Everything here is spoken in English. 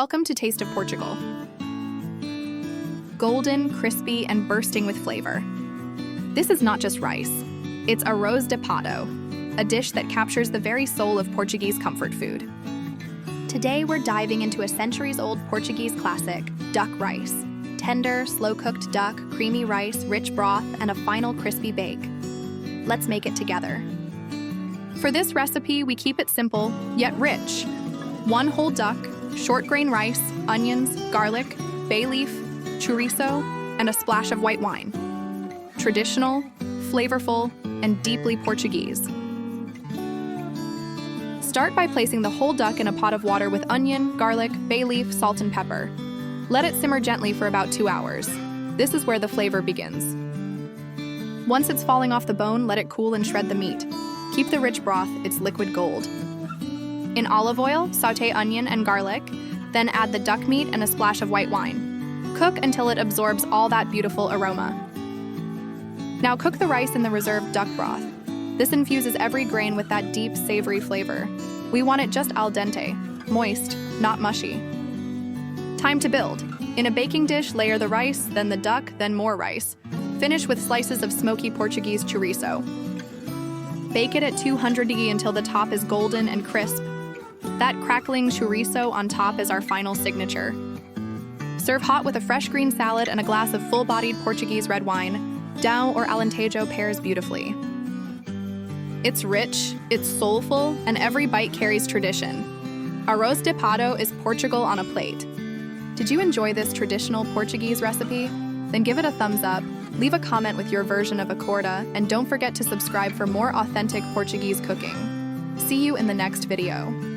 Welcome to Taste of Portugal. Golden, crispy, and bursting with flavor. This is not just rice. It's Arroz de Pato, a dish that captures the very soul of Portuguese comfort food. Today, we're diving into a centuries-old Portuguese classic, duck rice. Tender, slow-cooked duck, creamy rice, rich broth, and a final crispy bake. Let's make it together. For this recipe, we keep it simple, yet rich. 1 whole duck, short grain rice, onions, garlic, bay leaf, chouriço, and a splash of white wine. Traditional, flavorful, and deeply Portuguese. Start by placing the whole duck in a pot of water with onion, garlic, bay leaf, salt, and pepper. Let it simmer gently for about 2 hours. This is where the flavor begins. Once it's falling off the bone, let it cool and shred the meat. Keep the rich broth, it's liquid gold. In olive oil, sauté onion and garlic, then add the duck meat and a splash of white wine. Cook until it absorbs all that beautiful aroma. Now cook the rice in the reserved duck broth. This infuses every grain with that deep, savory flavor. We want it just al dente, moist, not mushy. Time to build. In a baking dish, layer the rice, then the duck, then more rice. Finish with slices of smoky Portuguese chouriço. Bake it at 200 degrees until the top is golden and crisp. That crackling chouriço on top is our final signature. Serve hot with a fresh green salad and a glass of full-bodied Portuguese red wine. Dough or alentejo pairs beautifully. It's rich, it's soulful, and every bite carries tradition. Arroz de Pato is Portugal on a plate. Did you enjoy this traditional Portuguese recipe? Then give it a thumbs up, leave a comment with your version of acorda, and don't forget to subscribe for more authentic Portuguese cooking. See you in the next video.